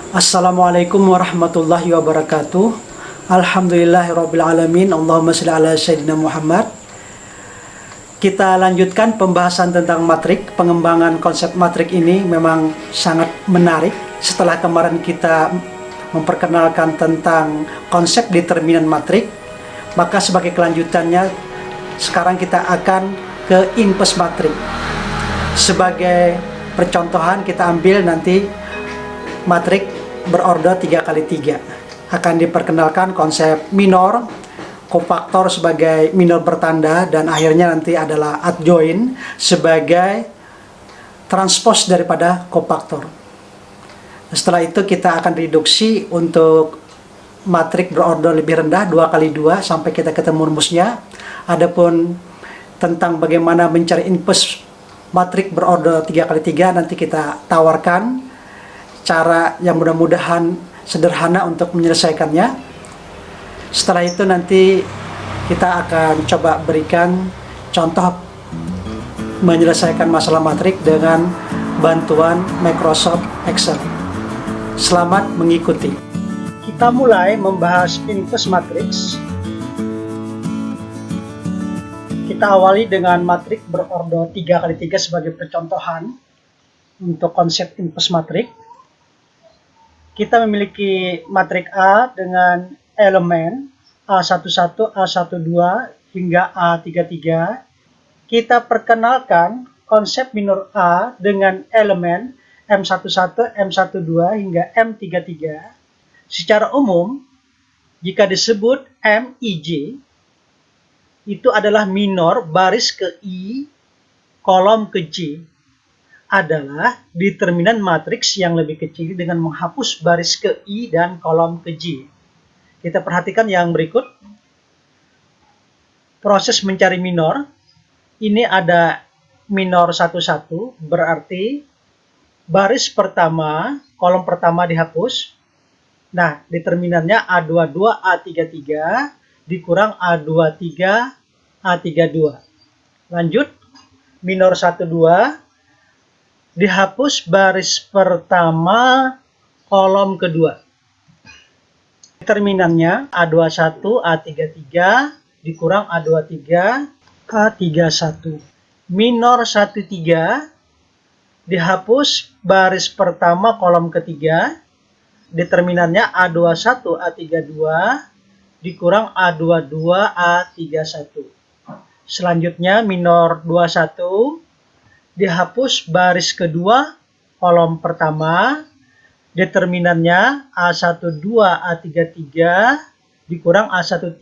Assalamualaikum warahmatullahi wabarakatuh. Alhamdulillahirabbil alamin. Allahumma shalli ala sayyidina Muhammad. Kita lanjutkan pembahasan tentang matrik. Pengembangan konsep matrik ini memang sangat menarik. Setelah kemarin kita memperkenalkan tentang konsep determinan matrik, maka sebagai kelanjutannya sekarang kita akan ke inverse matrik. Sebagai percontohan kita ambil nanti matrik berorder 3x3. Akan diperkenalkan konsep minor, kofaktor sebagai minor bertanda, dan akhirnya nanti adalah adjoint sebagai transpose daripada kofaktor. Setelah itu kita akan reduksi untuk matrik berorder lebih rendah 2x2 sampai kita ketemu rumusnya. Adapun tentang bagaimana mencari inverse matrik berorder 3x3 nanti kita tawarkan cara yang mudah-mudahan sederhana untuk menyelesaikannya. Setelah itu nanti kita akan coba berikan contoh menyelesaikan masalah matrik dengan bantuan Microsoft Excel. Selamat mengikuti. Kita mulai membahas inverse matrix. Kita awali dengan matrik berorder 3x3 sebagai percontohan untuk konsep inverse matrix. Kita memiliki matrik A dengan elemen A11, A12 hingga A33. Kita perkenalkan konsep minor A dengan elemen M11, M12 hingga M33. Secara umum, jika disebut MIJ, itu adalah minor baris ke I, kolom ke J. Adalah determinan matriks yang lebih kecil dengan menghapus baris ke I dan kolom ke J. Kita perhatikan yang berikut. Proses mencari minor. Ini ada minor 11, berarti baris pertama, kolom pertama dihapus. Nah, determinannya A22, A33 dikurang A23, A32. Lanjut, minor 12 dihapus baris pertama, kolom kedua. Determinannya A21, A33 dikurang A23, A31. Minor 13 dihapus baris pertama, kolom ketiga. Determinannya A21, A32 dikurang A22, A31. Selanjutnya minor 21 dihapus baris kedua, kolom pertama. Determinannya A12, A33 dikurang A13,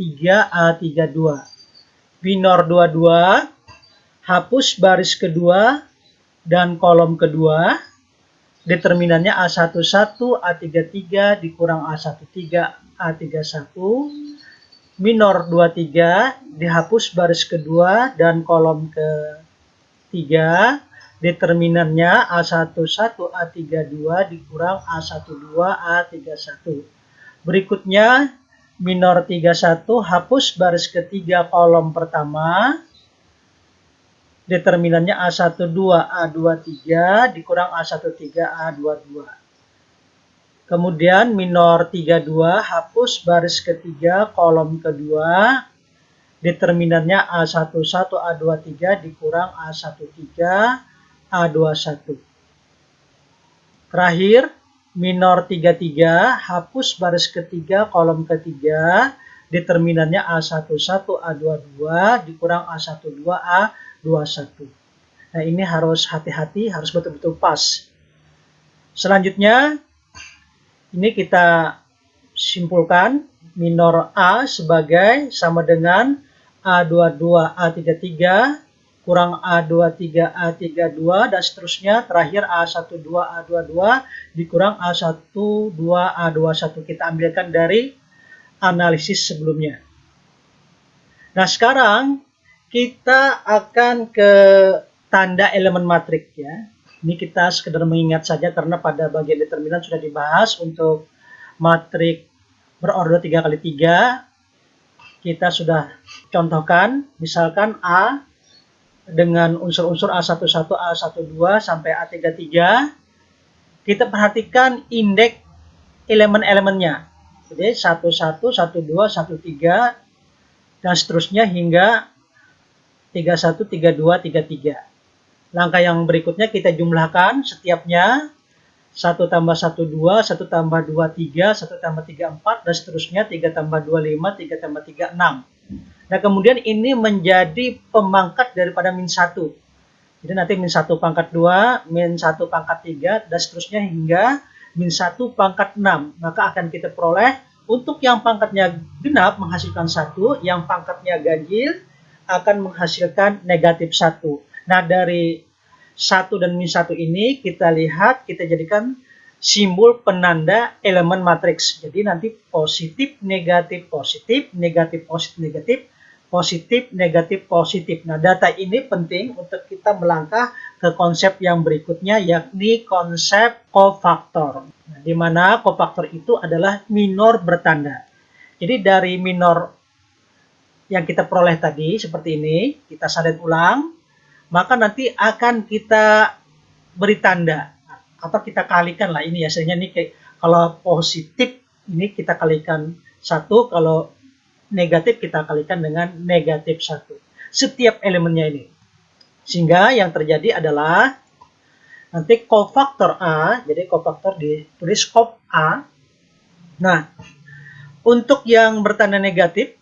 A32. Minor 22 hapus baris kedua dan kolom kedua. Determinannya A11, A33 dikurang A13, A31. Minor 23 dihapus baris kedua dan kolom ketiga. Determinannya A11, A32 dikurang A12, A31. Berikutnya minor 31 hapus baris ketiga, kolom pertama. Determinannya A12, A23 dikurang A13, A22. Kemudian minor 32 hapus baris ketiga, kolom kedua. Determinannya A11, A23 dikurang A13, A21. Terakhir, minor 33 hapus baris ketiga, kolom ketiga. Determinannya A11, A22 dikurang A12, A21. Nah, ini harus hati-hati, harus betul-betul pas. Selanjutnya, ini kita simpulkan minor A sebagai sama dengan A22, A33 kurang A23, A32 dan seterusnya. Terakhir A12, A22 dikurang A12, A21. Kita ambilkan dari analisis sebelumnya. Nah, sekarang kita akan ke tanda elemen matrik ya. Ini kita sekedar mengingat saja karena pada bagian determinan sudah dibahas. Untuk matrik berorder 3x3 kita sudah contohkan, misalkan A dengan unsur-unsur A11, A12 sampai A33. Kita perhatikan indeks elemen-elemennya. Jadi 11, 12, 13 dan seterusnya hingga 31, 32, 33. Langkah yang berikutnya kita jumlahkan setiapnya. 1 tambah 1, 2, 1 tambah 2, 3, 1 tambah 3, 4, dan seterusnya. 3 tambah 2, 5, 3 tambah 3, 6. Nah, kemudian ini menjadi pemangkat daripada min 1. Jadi nanti min 1 pangkat 2, min 1 pangkat 3, dan seterusnya hingga min 1 pangkat 6. Maka akan kita peroleh untuk yang pangkatnya genap menghasilkan 1, yang pangkatnya ganjil akan menghasilkan negatif 1. Nah, dari 1 dan min 1 ini kita lihat, kita jadikan simbol penanda elemen matriks. Jadi nanti positif, negatif, positif, negatif, positif, negatif, positif, negatif, positif. Nah, data ini penting untuk kita melangkah ke konsep yang berikutnya, yakni konsep kofaktor. Nah, di mana kofaktor itu adalah minor bertanda. Jadi dari minor yang kita peroleh tadi seperti ini, kita salin ulang, maka nanti akan kita beri tanda atau kita kalikan lah ini hasilnya nih, kayak kalau positif ini kita kalikan 1, kalau negatif kita kalikan dengan negatif 1 setiap elemennya ini, sehingga yang terjadi adalah nanti kofaktor A. Jadi kofaktor ditulis kof A. Nah, untuk yang bertanda negatif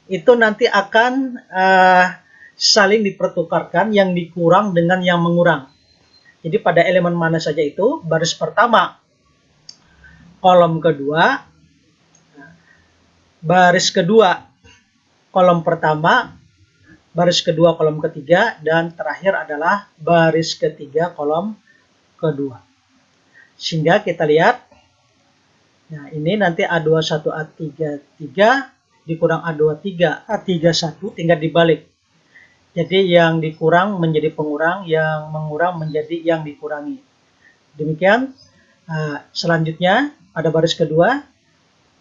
itu nanti akan saling dipertukarkan, yang dikurang dengan yang mengurang. Jadi pada elemen mana saja itu, baris pertama, kolom kedua, baris kedua, kolom pertama, baris kedua, kolom ketiga, dan terakhir adalah baris ketiga, kolom kedua. Sehingga kita lihat, nah ini nanti A21, A33 dikurang A23, A31 tinggal dibalik. Jadi yang dikurang menjadi pengurang, yang mengurang menjadi yang dikurangi. Demikian. Selanjutnya pada baris kedua,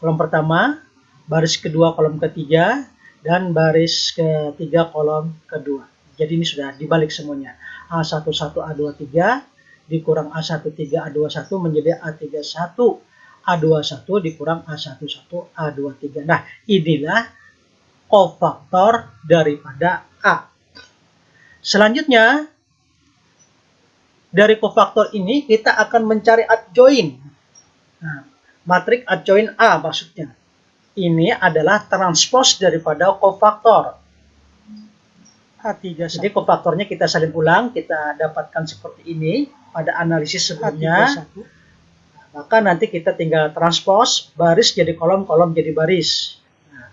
kolom pertama, baris kedua, kolom ketiga, dan baris ketiga, kolom kedua. Jadi ini sudah dibalik semuanya. A11, A23 dikurang A13, A21 menjadi A31, A21 dikurang A11, A23. Nah, inilah kofaktor daripada A. Selanjutnya, dari kofaktor ini kita akan mencari adjoin. Nah, matrik adjoin A maksudnya. Ini adalah transpos daripada kofaktor. A31. Jadi kofaktornya kita salin ulang, kita dapatkan seperti ini pada analisis sebelumnya. A31. Maka nanti kita tinggal transpos, baris jadi kolom, kolom jadi baris. Nah,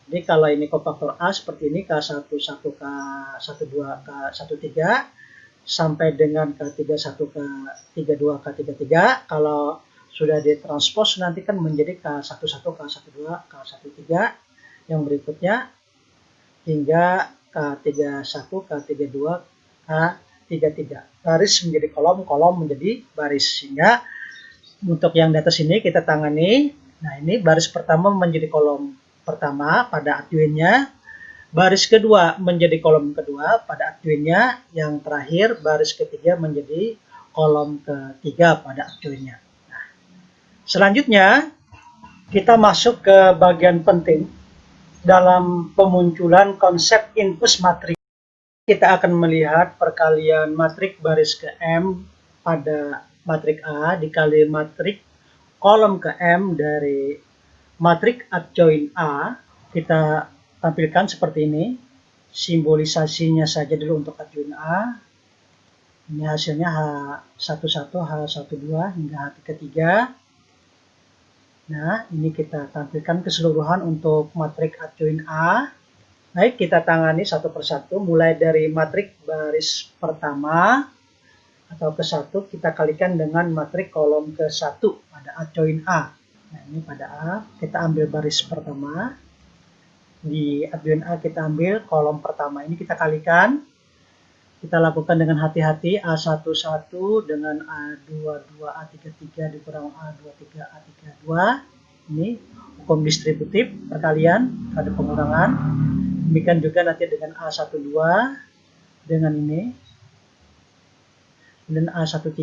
jadi kalau ini kofaktor A seperti ini, K11, K12, K13, sampai dengan K31, K32, K33. Kalau sudah ditranspos nanti kan menjadi K11, K12, K13, yang berikutnya hingga K31, K32, K33. Baris menjadi kolom, kolom menjadi baris. Sehingga untuk yang di atas ini kita tangani. Nah, ini baris pertama menjadi kolom pertama pada adjoinnya. Baris kedua menjadi kolom kedua pada adjoinnya. Yang terakhir baris ketiga menjadi kolom ketiga pada adjoinnya. Nah, selanjutnya kita masuk ke bagian penting dalam pemunculan konsep infus matrik. Kita akan melihat perkalian matrik baris ke M pada matrik A dikali matrik kolom ke M dari matrik adjoin A. Kita tampilkan seperti ini. Simbolisasinya saja dulu untuk adjoin A. Ini hasilnya H11, H12 hingga H33. Nah, ini kita tampilkan keseluruhan untuk matrik adjoin A. Baik, kita tangani satu persatu, mulai dari matrik baris pertama atau ke-1 kita kalikan dengan matrik kolom ke-1 pada adjoin A. Nah, ini pada A, kita ambil baris pertama. Di adjoin A kita ambil kolom pertama, ini kita kalikan. Kita lakukan dengan hati-hati, A11 dengan A22, A33 dikurang A23, A32. Ini hukum distributif perkalian pada pengurangan. Demikian juga nanti dengan A12 dengan ini. Dan A13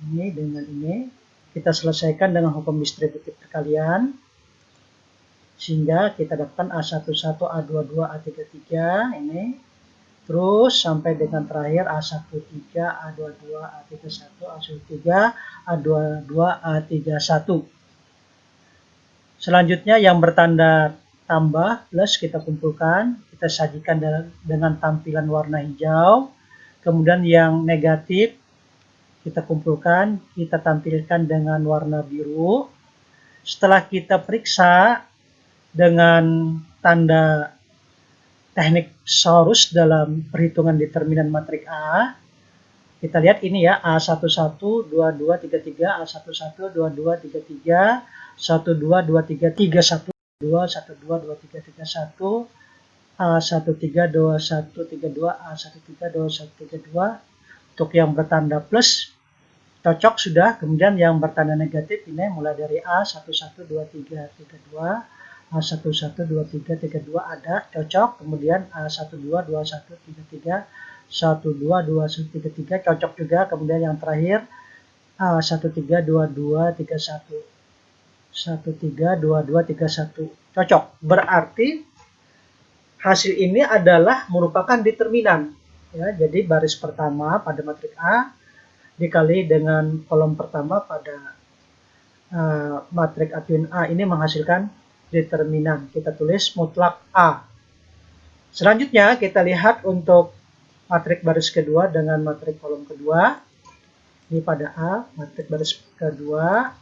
ini dengan ini. Kita selesaikan dengan hukum distributif perkalian. Sehingga kita dapatkan A11, A22, A33 ini. Terus sampai dengan terakhir A13, A22, A31, A13, A22, A31. Selanjutnya yang bertanda tambah plus kita kumpulkan, kita sajikan dengan tampilan warna hijau. Kemudian yang negatif kita kumpulkan, kita tampilkan dengan warna biru. Setelah kita periksa dengan tanda teknik thesaurus dalam perhitungan determinan matrik A, kita lihat ini ya, A11, 22, 33, A11, 22, 33, 12, 23, 31, 2, 12, 23, 31, A13, 21, 32, A13, 21, 32. Untuk yang bertanda plus, cocok sudah. Kemudian yang bertanda negatif ini mulai dari A11, 23, 32, A11, 23, 32 ada, cocok. Kemudian A12, 21, 33, 12, 21, 33 cocok juga. Kemudian yang terakhir A13, 22, 31, 13, 22, 31 cocok. Berarti hasil ini adalah merupakan determinan. Ya, jadi baris pertama pada matrik A dikali dengan kolom pertama pada matrik adjoin A ini menghasilkan determinan. Kita tulis mutlak A. Selanjutnya kita lihat untuk matrik baris kedua dengan matrik kolom kedua. Ini pada A, matrik baris kedua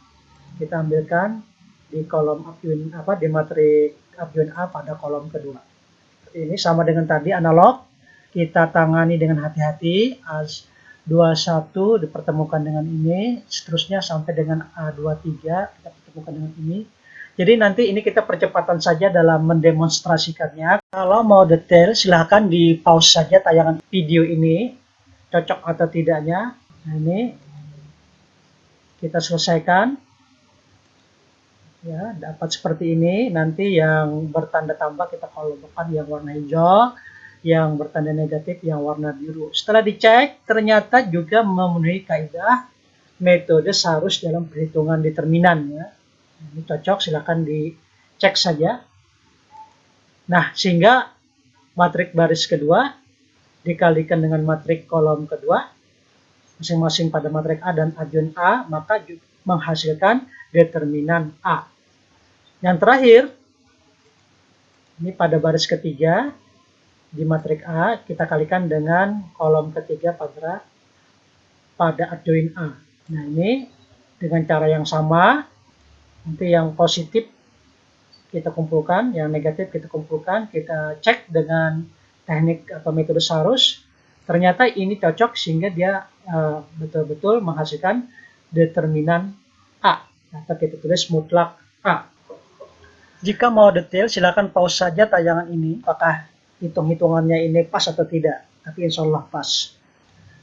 kita ambilkan di kolom adjoin di matrik adjoin A pada kolom kedua. Ini sama dengan tadi analog, kita tangani dengan hati-hati. A21 dipertemukan dengan ini, seterusnya sampai dengan A23 kita pertemukan dengan ini. Jadi nanti ini kita percepatan saja dalam mendemonstrasikannya. Kalau mau detail silahkan di pause saja tayangan video ini, cocok atau tidaknya. Nah, ini kita selesaikan. Ya, dapat seperti ini. Nanti yang bertanda tambah kita kolomkan yang warna hijau, yang bertanda negatif yang warna biru. Setelah dicek, ternyata juga memenuhi kaidah metode seharus dalam perhitungan determinan. Ya. Ini cocok, silakan dicek saja. Nah, sehingga matrik baris kedua dikalikan dengan matrik kolom kedua, masing-masing pada matrik A dan adjoin A, maka menghasilkan determinan A. Yang terakhir, ini pada baris ketiga, di matrik A, kita kalikan dengan kolom ketiga pada adjoin A. Nah, ini dengan cara yang sama, nanti yang positif kita kumpulkan, yang negatif kita kumpulkan, kita cek dengan teknik atau metode seharus, ternyata ini cocok sehingga dia betul-betul menghasilkan determinan A, atau kita tulis mutlak A. Jika mau detail, silakan pause saja tayangan ini, apakah hitung-hitungannya ini pas atau tidak, tapi insya Allah pas.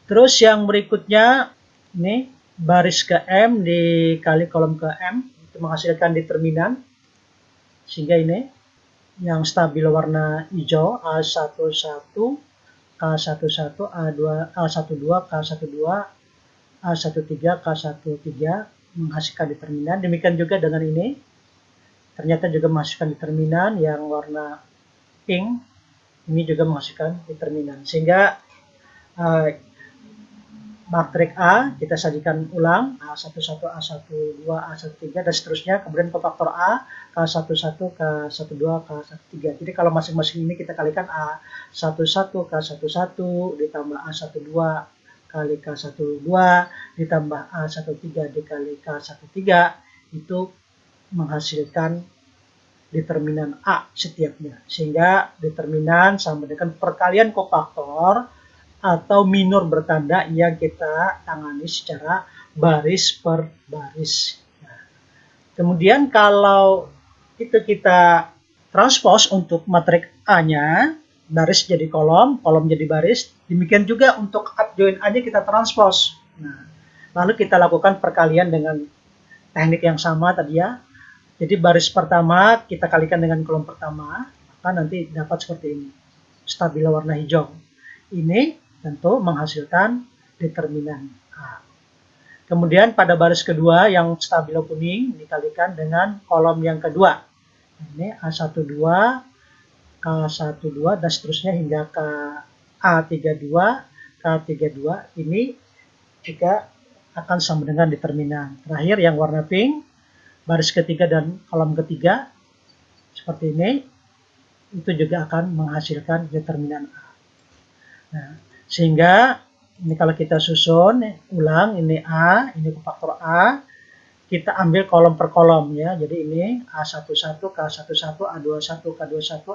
Terus yang berikutnya, ini baris ke M dikali kolom ke M, itu menghasilkan determinan, sehingga ini yang stabil warna hijau, A11, K11, A12, K12, A13, K13 menghasilkan determinan. Demikian juga dengan ini, ternyata juga menghasilkan determinan yang warna pink, ini juga menghasilkan determinan. Sehingga matrik A kita sajikan ulang, A11, A12, A13 dan seterusnya, kemudian kofaktor A, K11, K12, K13. Jadi kalau masing-masing ini kita kalikan A11, K11 ditambah A12 kali K12 ditambah A13 dikali K13, itu menghasilkan determinan A setiapnya. Sehingga determinan sama dengan perkalian kofaktor atau minor bertanda yang kita tangani secara baris per baris. Nah, kemudian kalau itu kita transpose untuk matrik A-nya, baris jadi kolom, kolom jadi baris. Demikian juga untuk adjoin A-nya kita transpose. Nah, lalu kita lakukan perkalian dengan teknik yang sama tadi ya. Jadi baris pertama kita kalikan dengan kolom pertama, maka nanti dapat seperti ini. Stabilo warna hijau. Ini tentu menghasilkan determinan A. Kemudian pada baris kedua yang stabilo kuning dikalikan dengan kolom yang kedua. Ini A12, K12 dan seterusnya hingga ke A32, K32 ini juga akan sama dengan determinan. Terakhir yang warna pink, baris ketiga dan kolom ketiga seperti ini, itu juga akan menghasilkan determinan A. Nah, sehingga ini kalau kita susun ulang, ini A, ini faktor A, kita ambil kolom per kolom ya. Jadi ini A11, K11, A21, K21,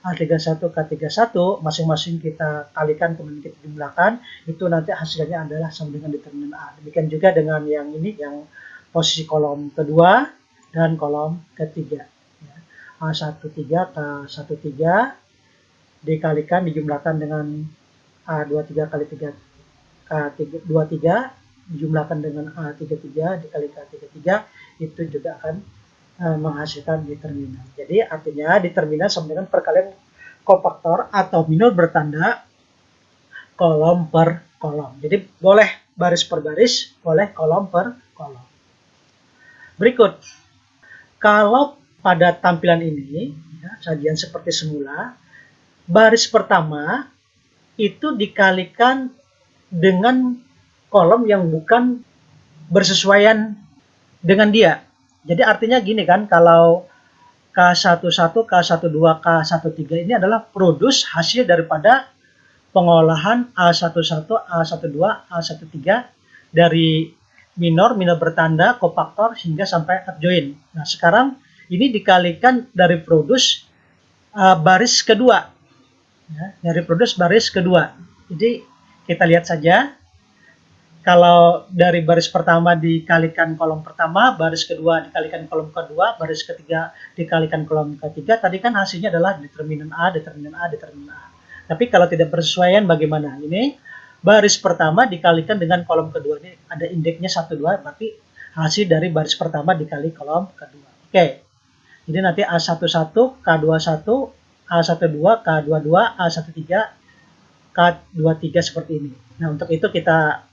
A31, K31, masing-masing kita kalikan kemudian kita jumlahkan, itu nanti hasilnya adalah sama dengan determinan A. Demikian juga dengan yang ini, yang posisi kolom kedua dan kolom ketiga. A13, K13 dikalikan, dijumlahkan dengan A23 kali 3, K23 dijumlahkan dengan A33 dikali K33, itu juga akan menghasilkan determinan. Jadi artinya determinan sama dengan perkalian kofaktor atau minor bertanda kolom per kolom. Jadi boleh baris per baris, boleh kolom per kolom. Berikut, kalau pada tampilan ini, ya, sajian seperti semula, baris pertama itu dikalikan dengan kolom yang bukan bersesuaian dengan dia. Jadi artinya gini kan, kalau K11, K12, K13 ini adalah produs hasil daripada pengolahan A11, A12, A13 dari minor bertanda, kofaktor hingga sampai adjoin. Nah, sekarang ini dikalikan dari produs baris kedua. Ya, dari produs baris kedua. Jadi kita lihat saja. Kalau dari baris pertama dikalikan kolom pertama, baris kedua dikalikan kolom kedua, baris ketiga dikalikan kolom ketiga, tadi kan hasilnya adalah determinan A, determinan A, determinan A. Tapi kalau tidak bersesuaian bagaimana? Ini baris pertama dikalikan dengan kolom kedua. Ini ada indeksnya 1, 2, berarti hasil dari baris pertama dikali kolom kedua. Oke, jadi nanti A11, K21, A12, K22, A13, K23 seperti ini. Nah, untuk itu kita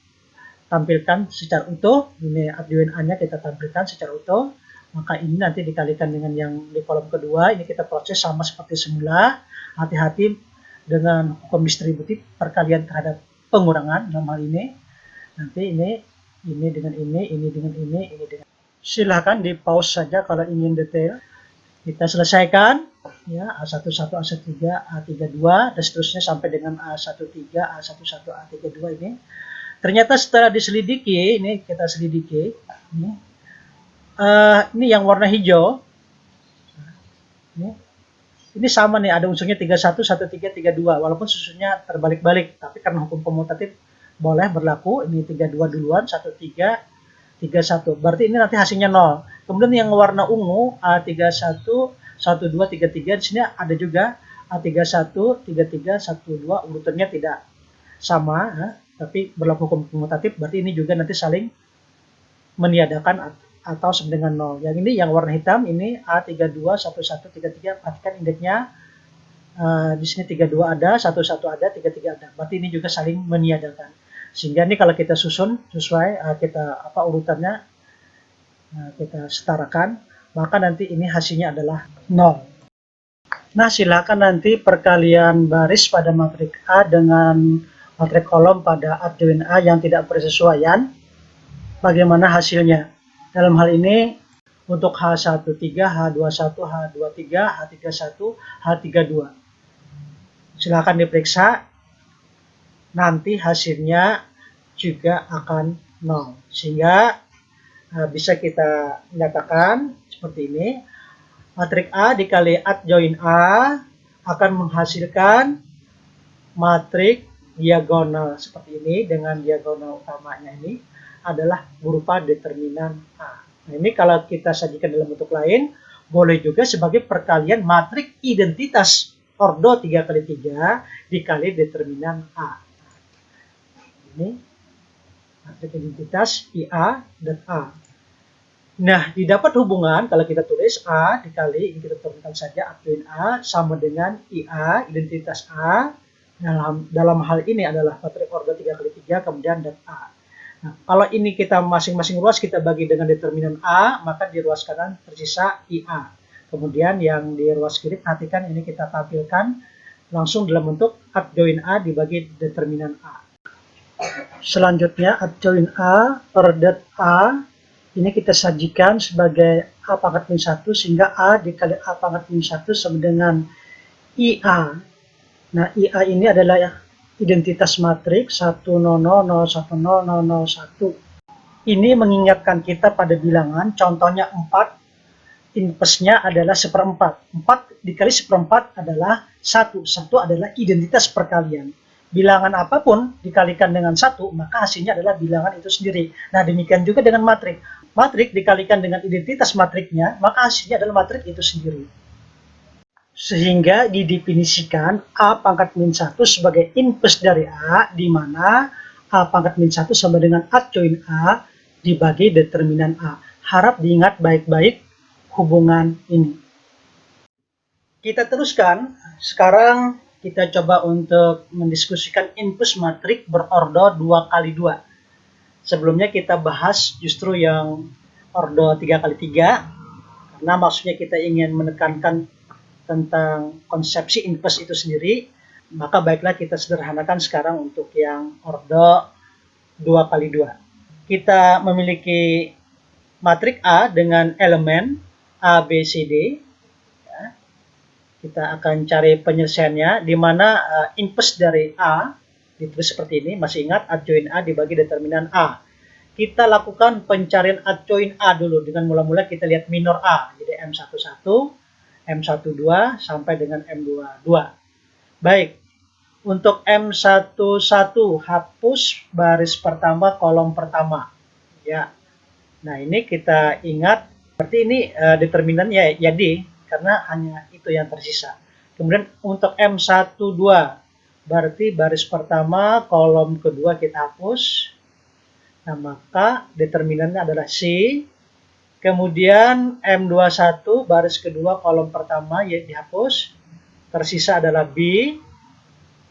tampilkan secara utuh. Ini adjoin A-nya kita tampilkan secara utuh. Maka ini nanti dikalikan dengan yang di kolom kedua. Ini kita proses sama seperti semula. Hati-hati dengan hukum distributif perkalian terhadap pengurangan dalam hal ini. Nanti ini dengan ini dengan ini dengan. Silahkan di pause saja kalau ingin detail. Kita selesaikan ya, A11, A13, A32 dan seterusnya sampai dengan A13, A11, A32 ini. Ternyata setelah diselidiki, ini kita selidiki, ini yang warna hijau, ini sama nih, ada unsurnya 31, 13, 32, walaupun susunnya terbalik-balik, tapi karena hukum komutatif boleh berlaku, ini 32 duluan, 13, 31, berarti ini nanti hasilnya 0. Kemudian yang warna ungu, A31, 12, 33, di sini ada juga A31, 33, 12, urutannya tidak sama, tapi berlaku hukum komutatif, berarti ini juga nanti saling meniadakan atau sama dengan 0. Yang ini yang warna hitam, ini A32, 11, 33, perhatikan indeksnya, di sini 32 ada, 11 ada, 33 ada, berarti ini juga saling meniadakan. Sehingga ini kalau kita susun sesuai kita urutannya kita setarakan, maka nanti ini hasilnya adalah 0. Nah, silakan nanti perkalian baris pada matrik A dengan matrik kolom pada adjoin A yang tidak bersesuaian, bagaimana hasilnya? Dalam hal ini untuk H13, H21, H23, H31, H32. Silakan diperiksa, nanti hasilnya juga akan 0. Sehingga bisa kita nyatakan seperti ini. Matrik A dikali adjoin A akan menghasilkan matrik diagonal seperti ini, dengan diagonal utamanya ini adalah berupa determinan A. Nah, ini kalau kita sajikan dalam bentuk lain, boleh juga sebagai perkalian matrik identitas ordo 3 kali 3 dikali determinan A. Ini matrik identitas IA dan A. Nah, didapat hubungan kalau kita tulis A dikali, ini kita turunkan saja adjoin A sama dengan IA, identitas A. Dalam hal ini adalah matrik ordo 3 kali 3, kemudian dan A. Nah, kalau ini kita masing-masing ruas kita bagi dengan determinan A, maka di ruas kanan tersisa IA. Kemudian yang di ruas kiri, perhatikan ini kita tampilkan langsung dalam bentuk adjoin A dibagi determinan A. Selanjutnya adjoin A per det A ini kita sajikan sebagai A pangkat min 1 sehingga A dikali A pangkat min 1 sama dengan IA. Nah, IA ini adalah identitas matriks 100010001. Ini mengingatkan kita pada bilangan, contohnya 4, inversnya adalah seperempat. 4 dikali seperempat adalah 1. 1 adalah identitas perkalian. Bilangan apapun dikalikan dengan 1, maka hasilnya adalah bilangan itu sendiri. Nah, demikian juga dengan matrik. Matrik dikalikan dengan identitas matriknya, maka hasilnya adalah matrik itu sendiri. Sehingga didefinisikan A pangkat min 1 sebagai inverse dari A, di mana A pangkat min 1 sama dengan adjoin A dibagi determinan A. Harap diingat baik-baik hubungan ini. Kita teruskan, sekarang kita coba untuk mendiskusikan inverse matrik berordo 2x2. Sebelumnya kita bahas justru yang ordo 3x3, karena maksudnya kita ingin menekankan tentang konsepsi inverse itu sendiri, maka baiklah kita sederhanakan sekarang untuk yang ordo 2x2. Kita memiliki matrik A dengan elemen A, B, C, D. Ya. Kita akan cari penyelesaiannya, di mana inverse dari A ditulis seperti ini, masih ingat adjoin A dibagi determinan A. Kita lakukan pencarian adjoin A dulu, dengan mula-mula kita lihat minor A, jadi M11, M12 sampai dengan M22. Baik, untuk M11 hapus baris pertama kolom pertama. Ya. Nah, ini kita ingat, berarti ini determinannya ya D, karena hanya itu yang tersisa. Kemudian untuk M12, berarti baris pertama kolom kedua kita hapus. Nah, maka determinannya adalah C. Kemudian M21 baris kedua kolom pertama ya dihapus, tersisa adalah B,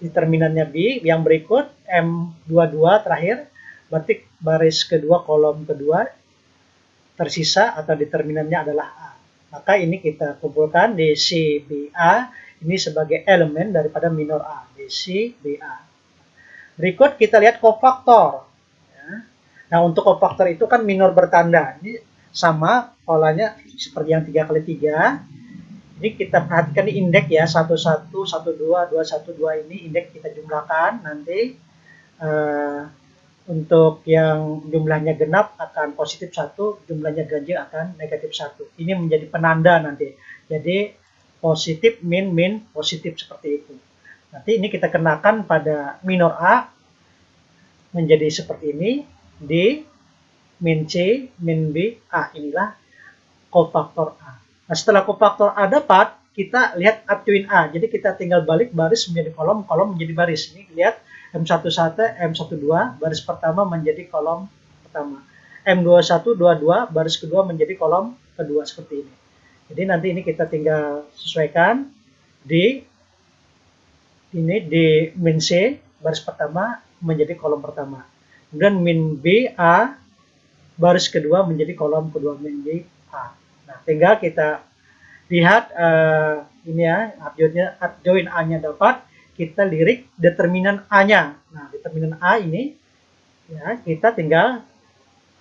determinannya B. Yang berikut M22 terakhir, berarti baris kedua kolom kedua tersisa atau determinannya adalah A. Maka ini kita kumpulkan DC BA ini sebagai elemen daripada minor A, DC BA. Berikut kita lihat kofaktor. Nah, untuk kofaktor itu kan minor bertanda. Ini sama polanya seperti yang 3x3. Ini kita perhatikan di indeks ya, 11, 12, 212 ini indeks kita jumlahkan nanti. Untuk yang jumlahnya genap akan positif 1, jumlahnya ganjil akan negatif 1. Ini menjadi penanda nanti. Jadi positif, min, positif seperti itu. Nanti ini kita kenakan pada minor A menjadi seperti ini. D, min C, min B, A. Inilah kofaktor A. Nah, setelah kofaktor A dapat, kita lihat adjoin A. Jadi kita tinggal balik baris menjadi kolom, kolom menjadi baris. Ini lihat M11, M12, baris pertama menjadi kolom pertama. M21, 22, baris kedua menjadi kolom kedua seperti ini. Jadi nanti ini kita tinggal sesuaikan. D, ini D min C, baris pertama menjadi kolom pertama. Kemudian min B, A, baris kedua menjadi kolom kedua, min B, A. Nah, tinggal kita lihat ini ya, adjoin A-nya dapat, kita lirik determinan A-nya. Nah, determinan A ini, ya, kita tinggal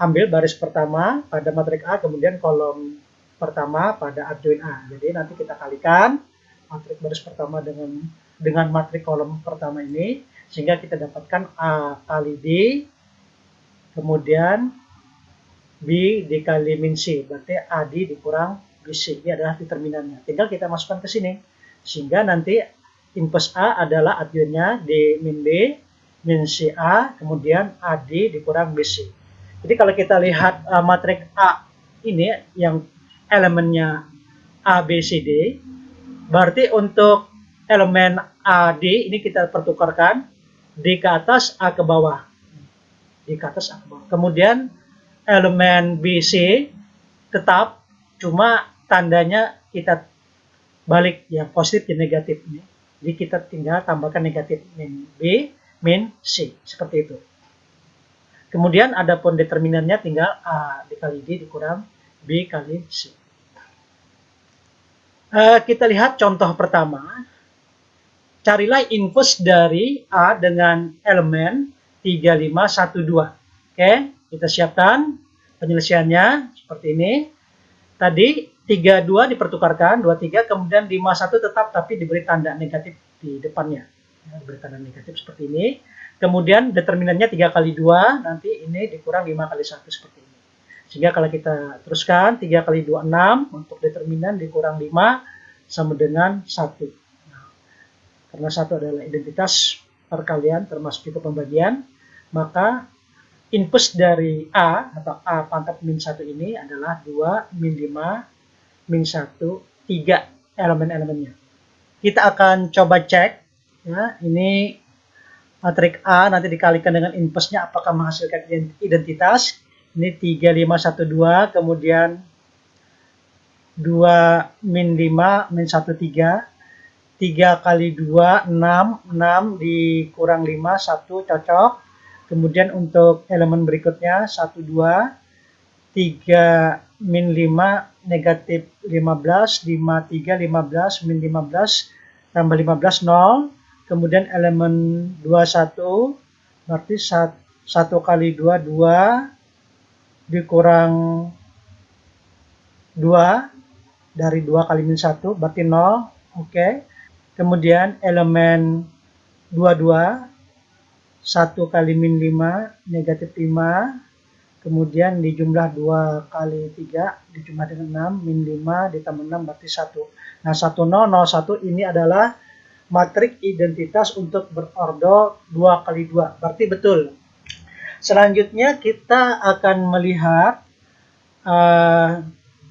ambil baris pertama pada matrik A, kemudian kolom pertama pada adjoin A. Jadi nanti kita kalikan matrik baris pertama dengan matrik kolom pertama ini, sehingga kita dapatkan A kali D, kemudian B dikali min C, berarti AD dikurang BC. Ini adalah determinannya. Tinggal kita masukkan ke sini. Sehingga nanti inverse A adalah adjoinnya D min B, min CA, kemudian AD dikurang BC. Jadi kalau kita lihat matrik A ini yang elemennya A, B, C, D, berarti untuk elemen AD ini kita pertukarkan D ke atas, A ke bawah. D ke atas, A ke bawah. Kemudian elemen BC tetap, cuma tandanya kita balik ya, positif dan negatif ini. Jadi kita tinggal tambahkan negatif min B, min C, seperti itu. Kemudian adapun determinannya tinggal A dikali D dikurang B kali C. Kita lihat contoh pertama. Carilah inverse dari A dengan elemen 3512. Oke, kita siapkan penyelesaiannya seperti ini. Tadi 32 dipertukarkan, 23, kemudian 51 tetap tapi diberi tanda negatif di depannya. Diberi tanda negatif seperti ini. Kemudian determinannya 3 kali 2, nanti ini dikurang 5 kali 1 seperti ini. Sehingga kalau kita teruskan, 3 kali 2, 6, untuk determinan dikurang 5 sama dengan 1. Karena 1 adalah identitas perkalian termasuk juga pembagian, maka inverse dari A atau A pangkat min 1 ini adalah 2 min 5 min 1, 3 elemen-elemennya. Kita akan coba cek, ya, ini matrik A nanti dikalikan dengan inverse-nya apakah menghasilkan identitas. Ini 3, 5, 1, 2, kemudian 2 min 5 min 1, 3. 3 kali 2, 6, 6 dikurang 5, 1 cocok. Kemudian untuk elemen berikutnya, 1, 2, 3 min 5 negatif 15, 5, 3, 15, min 15, tambah 15, 0. Kemudian elemen 2, 1, berarti 1 kali 2, 2, dikurang 2, dari 2 kali min 1, berarti 0. Oke. Kemudian elemen 22, 1 kali min 5, negatif 5. Kemudian dijumlah 2 kali 3, dijumlah dengan 6, min 5 ditambah 6 berarti 1. Nah, 1, 0, 0, 1 ini adalah matrik identitas untuk berordo 2 kali 2. Berarti betul. Selanjutnya kita akan melihat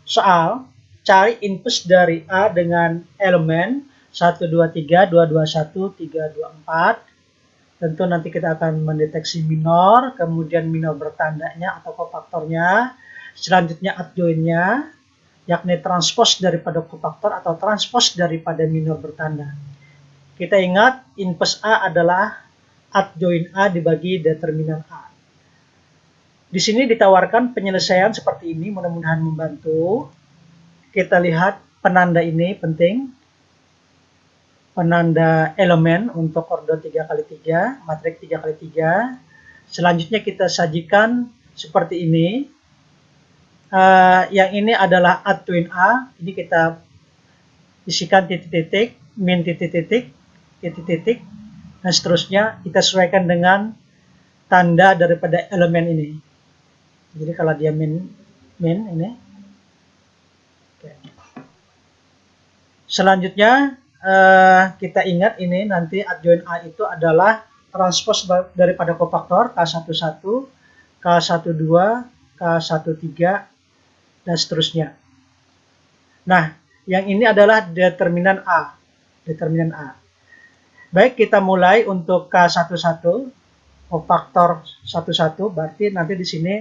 soal cari inverse dari A dengan elemen 1, 2, 3, 2, 2, 1, 3, 2, 4. Tentu nanti kita akan mendeteksi minor, kemudian minor bertandanya atau kofaktornya. Selanjutnya adjoinnya, yakni transpos daripada kofaktor atau transpos daripada minor bertanda. Kita ingat inverse A adalah adjoin A dibagi determinan A. Di sini ditawarkan penyelesaian seperti ini, mudah-mudahan membantu. Kita lihat penanda ini penting. Penanda elemen untuk ordo 3 kali 3, matrik 3 kali 3. Selanjutnya kita sajikan seperti ini. Yang ini adalah adjoin A. Ini kita isikan titik-titik, min titik-titik, titik-titik, dan seterusnya kita sesuaikan dengan tanda daripada elemen ini. Jadi kalau dia min ini. Oke. Selanjutnya kita ingat ini nanti adjoin A itu adalah transpos daripada kofaktor K11, K12, K13, dan seterusnya. Nah, yang ini adalah determinan A. Determinan A. Baik, kita mulai untuk K11, kofaktor 11, berarti nanti di sini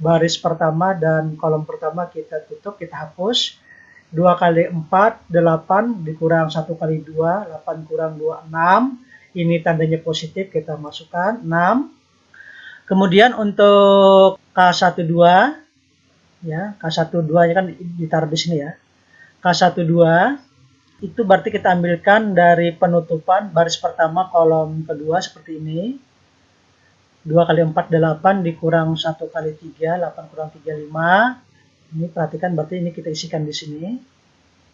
baris pertama dan kolom pertama kita tutup, kita hapus. 2 kali 4, 8, dikurang 1 kali 2, 8 kurang 2, 6. Ini tandanya positif, kita masukkan 6. Kemudian untuk K12, ya, K12 nya kan ditaruh di sini ya. K12 itu berarti kita ambilkan dari penutupan baris pertama kolom kedua seperti ini. 2 kali 4, 8, dikurang 1 kali 3, 8 kurang 3, 5. Ini perhatikan berarti ini kita isikan di sini.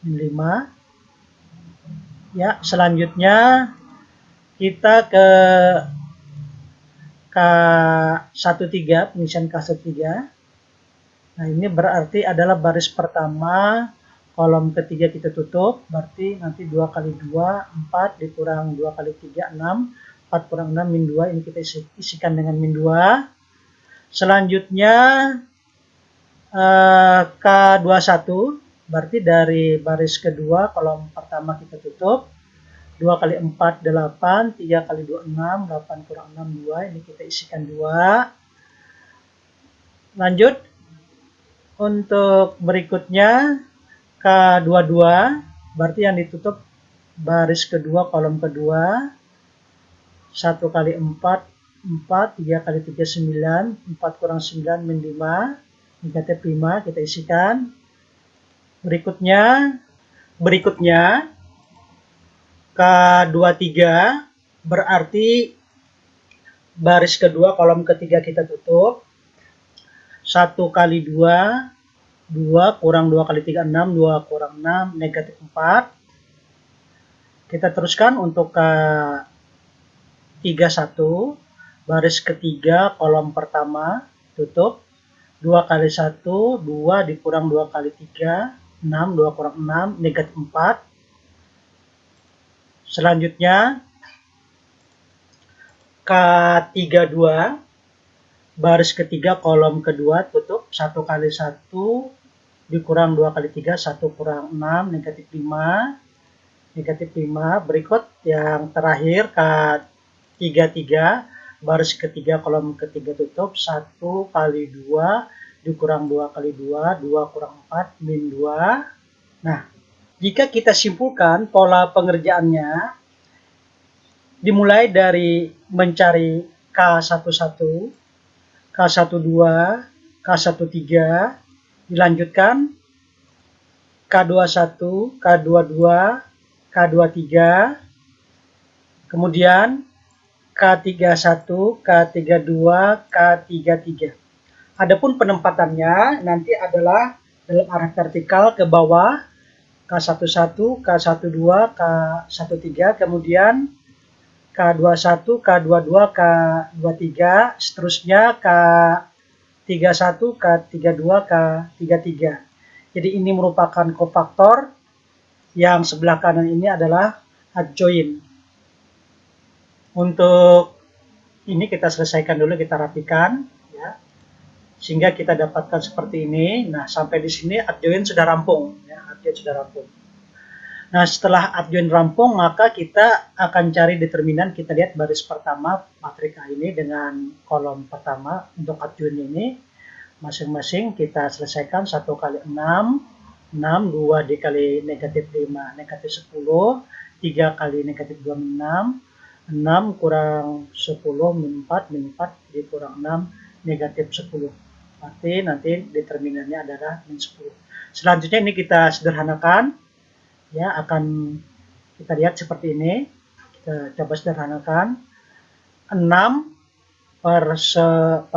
5. Ya, selanjutnya kita ke K13, pengisian K13. Nah, ini berarti adalah baris pertama, kolom ketiga kita tutup, berarti nanti 2 kali 2, 4, dikurang 2 kali 3, 6, 4 kurang 6, min 2, ini kita isikan dengan min 2. Selanjutnya K21, berarti dari baris kedua, kolom pertama kita tutup. 2 kali 4, 8, 3 kali 2, 6, 8 kurang 6, 2, ini kita isikan 2. Lanjut, untuk berikutnya K22, berarti yang ditutup baris kedua, kolom kedua. 1 kali 4, 4, 3 kali 3 9, 4 kurang 9 min 5, negatif 5, kita isikan. Berikutnya K23 berarti baris kedua kolom ketiga kita tutup. 1 kali 2, 2 kurang 2 kali 3, 6, 2 kurang 6, negatif 4. Kita teruskan untuk K31, baris ketiga kolom pertama, tutup. 2 kali 1, 2 dikurang 2 kali 3, 6, 2 kurang 6, negatif 4. Selanjutnya K32, baris ketiga kolom kedua, tutup. 1 kali 1 dikurang 2 kali 3, 1 kurang 6, negatif 5. Negatif 5. Berikut yang terakhir K33, baris ketiga kolom ketiga, tutup. 1 kali 2 dikurang 2 kali 2, 2 kurang 4, min 2. Nah, jika kita simpulkan pola pengerjaannya, dimulai dari mencari K11, K12, K13, dilanjutkan K21, K22, K23, kemudian K31, K32, K33. Adapun penempatannya nanti adalah dalam arah vertikal ke bawah, K11, K12, K13, kemudian K21, K22, K23, seterusnya K31, K32, K33. Jadi ini merupakan kofaktor, yang sebelah kanan ini adalah adjoint. Untuk ini kita selesaikan dulu, kita rapikan ya, sehingga kita dapatkan seperti ini. Nah, sampai di sini adjoint sudah rampung ya, adjoint sudah rampung. Nah, setelah adjoint rampung, maka kita akan cari determinan. Kita lihat baris pertama matriks A ini dengan kolom pertama. Untuk adjoint ini masing-masing kita selesaikan. 1 kali 6, 6, 2 dikali negatif 5, negatif 10, 3 kali negatif 2 min 6, 6 kurang 10 min 4, min 4 dikurang 6, negatif 10. Berarti nanti determinannya adalah min 10. Selanjutnya ini kita sederhanakan. Ya, akan kita lihat seperti ini. Kita coba sederhanakan. 6 per 10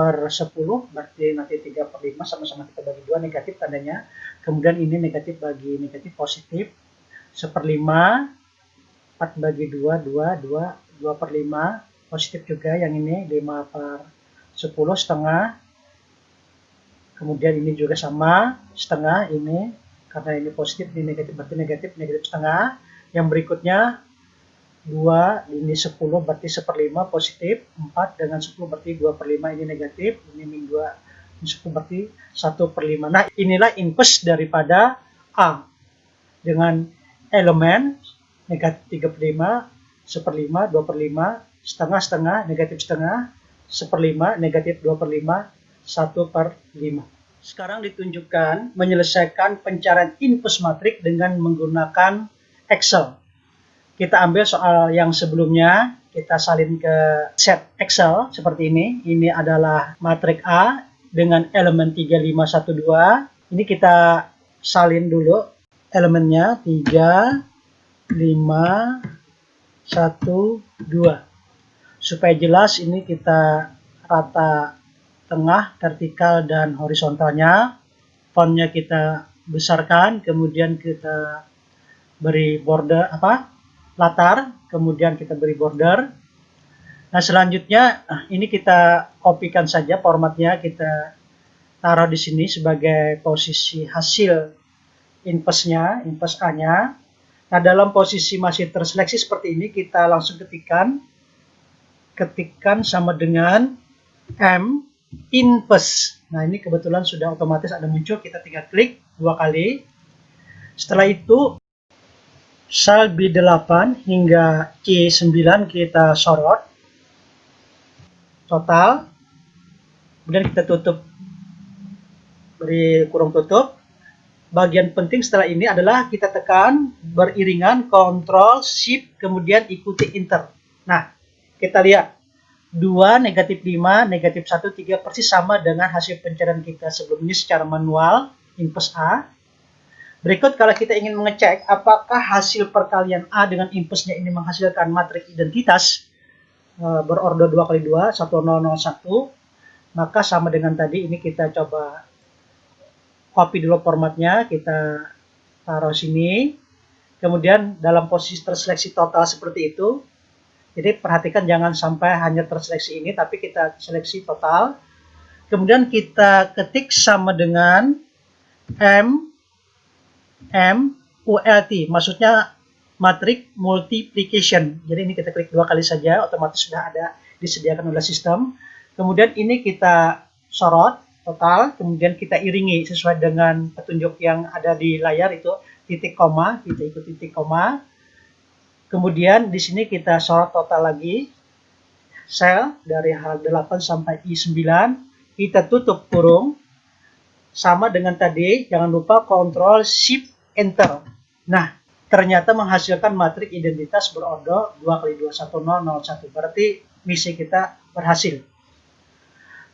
berarti nanti 3 per 5, sama-sama kita bagi 2, negatif tandanya. Kemudian ini negatif bagi negatif, positif. 1/5, 4 bagi 2, 2, 2 per 5, positif juga yang ini. 5 per 10, setengah. Kemudian ini juga sama, setengah ini. Karena ini positif, ini negatif, berarti negatif, negatif setengah. Yang berikutnya 2, ini 10, berarti 1/5 positif. 4 dengan 10 berarti 2 per 5, ini negatif. Ini min 2, ini 10 berarti 1/5. Nah, inilah inverse daripada A. Dengan elemen negatif 3/5, 1/5, 2/5, setengah-setengah, negatif setengah, 1/5, negatif 2/5, 1/5. Sekarang ditunjukkan menyelesaikan pencarian inverse matriks dengan menggunakan Excel. Kita ambil soal yang sebelumnya, kita salin ke set Excel seperti ini. Ini adalah matriks A dengan elemen 3, 5, 1, 2. Ini kita salin dulu elemennya 3, 5, 1, 2. Supaya jelas ini kita rata tengah, vertikal, dan horizontalnya. Fontnya kita besarkan, kemudian kita beri border latar, kemudian kita beri border. Nah, selanjutnya ini kita kopikan saja formatnya, kita taruh di sini sebagai posisi hasil inverse-nya, inverse A-nya. Nah, dalam posisi masih terseleksi seperti ini, kita langsung ketikkan sama dengan M inverse. Nah, ini kebetulan sudah otomatis ada muncul, kita tinggal klik 2 kali. Setelah itu sel B8 hingga C9 kita sorot total, kemudian kita tutup, beri kurung tutup. Bagian penting setelah ini adalah kita tekan beriringan Ctrl Shift kemudian ikuti Enter. Nah, kita lihat 2, negatif 5, negatif 1, 3 persis sama dengan hasil pencarian kita sebelumnya secara manual, impus A. Berikut kalau kita ingin mengecek apakah hasil perkalian A dengan impusnya ini menghasilkan matriks identitas berordo 2 kali 2, 1001, maka sama dengan tadi, ini kita coba copy dulu formatnya, kita taruh sini. Kemudian dalam posisi terseleksi total seperti itu. Jadi perhatikan jangan sampai hanya terseleksi ini, tapi kita seleksi total. Kemudian kita ketik sama dengan MULT, maksudnya matrix multiplication. Jadi ini kita klik 2 kali saja, otomatis sudah ada disediakan oleh sistem. Kemudian ini kita sorot total, kemudian kita iringi sesuai dengan petunjuk yang ada di layar itu titik koma, kita ikut titik koma. Kemudian di sini kita sorot total lagi, sel dari H8 sampai I9, kita tutup kurung, sama dengan tadi, jangan lupa Ctrl Shift Enter. Nah, ternyata menghasilkan matriks identitas berordo 2 kali 2, 1001, berarti misi kita berhasil.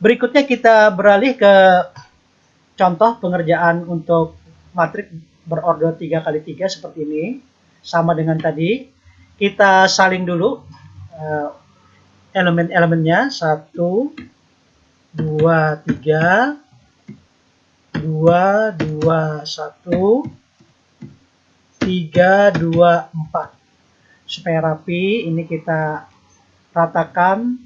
Berikutnya kita beralih ke contoh pengerjaan untuk matriks berordo 3 kali 3 seperti ini, sama dengan tadi. Kita salin dulu elemen-elemennya, 1, 2, 3, 2, 2, 1, 3, 2, 4. Supaya rapi, ini kita ratakan,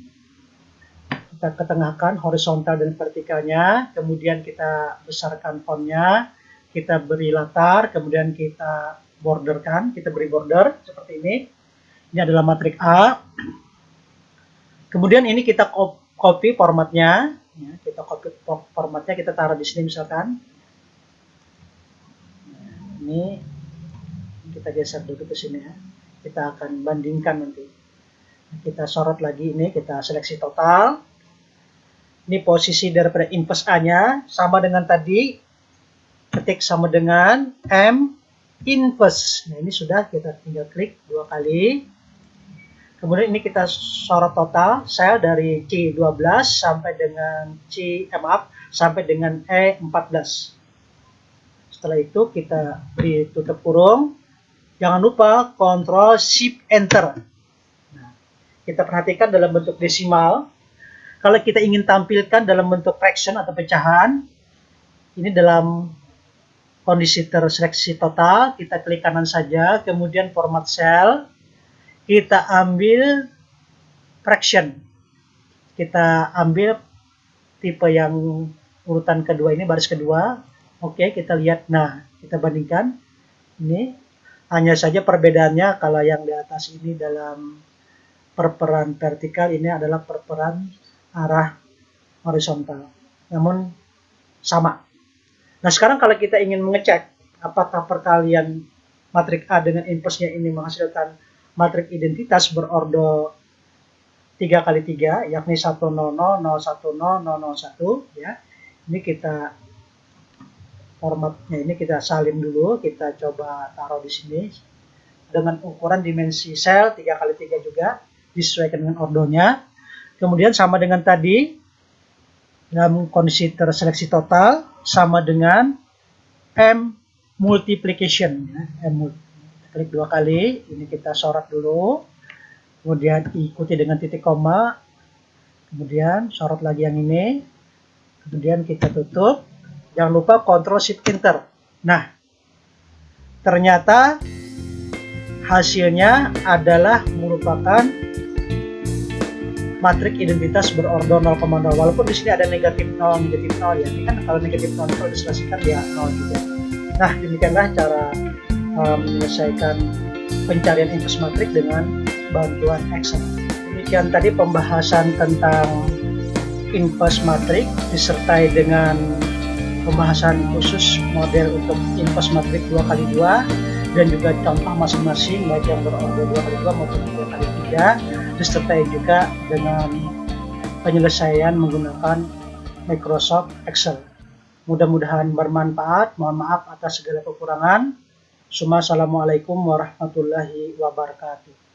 kita ketengahkan horizontal dan vertikalnya, kemudian kita besarkan fontnya, kita beri latar, kemudian kita borderkan, kita beri border seperti ini. Ini adalah matriks A. Kemudian ini kita copy formatnya, ya, kita copy formatnya, kita taruh di sini misalkan. Nah, ini kita geser dulu ke sini ya. Kita akan bandingkan nanti. Kita sorot lagi ini, kita seleksi total. Ini posisi daripada impus A-nya sama dengan tadi. Ketik sama dengan M impus. Nah, ini sudah, kita tinggal klik 2 kali. Kemudian ini kita sorot total sel dari C12 sampai dengan sampai dengan E14. Setelah itu kita beri tutup kurung. Jangan lupa Ctrl Shift Enter. Nah, kita perhatikan dalam bentuk desimal. Kalau kita ingin tampilkan dalam bentuk fraction atau pecahan, ini dalam kondisi terseleksi total, kita klik kanan saja, kemudian format cell. Kita ambil fraction. Kita ambil tipe yang urutan kedua ini, baris kedua. Oke, kita lihat. Nah, kita bandingkan. Ini hanya saja perbedaannya, kalau yang di atas ini dalam perperan vertikal, ini adalah perperan arah horizontal. Namun sama. Nah, sekarang kalau kita ingin mengecek apakah perkalian matriks A dengan impusnya ini menghasilkan matriks identitas berordo 3 kali 3, yakni 100, 010, 001, ya. Ini kita formatnya, ini kita salin dulu, kita coba taruh di sini dengan ukuran dimensi sel 3 kali 3 juga, disesuaikan dengan ordonya. Kemudian sama dengan tadi, dalam kondisi terseleksi total, sama dengan M multiplication, ya. Klik 2 kali, ini kita sorot dulu, kemudian ikuti dengan titik koma, kemudian sorot lagi yang ini, kemudian kita tutup. Jangan lupa Ctrl Shift Enter. Nah, ternyata hasilnya adalah merupakan matriks identitas berordo 0,0. Walaupun di sini ada negatif 0, negatif 0 ya. Ini kan kalau negatif 0 itu diselesaikan dia 0 juga. Nah, demikianlah cara menyelesaikan pencarian impus matriks dengan bantuan Excel. Demikian tadi pembahasan tentang impus matriks disertai dengan pembahasan khusus model untuk impus matriks 2 kali 2 dan juga contoh masing-masing baik yang berordo 2 kali 2 maupun 3 kali 3, disertai juga dengan penyelesaian menggunakan Microsoft Excel. Mudah-mudahan bermanfaat. Mohon maaf atas segala kekurangan. Assalamualaikum warahmatullahi wabarakatuh.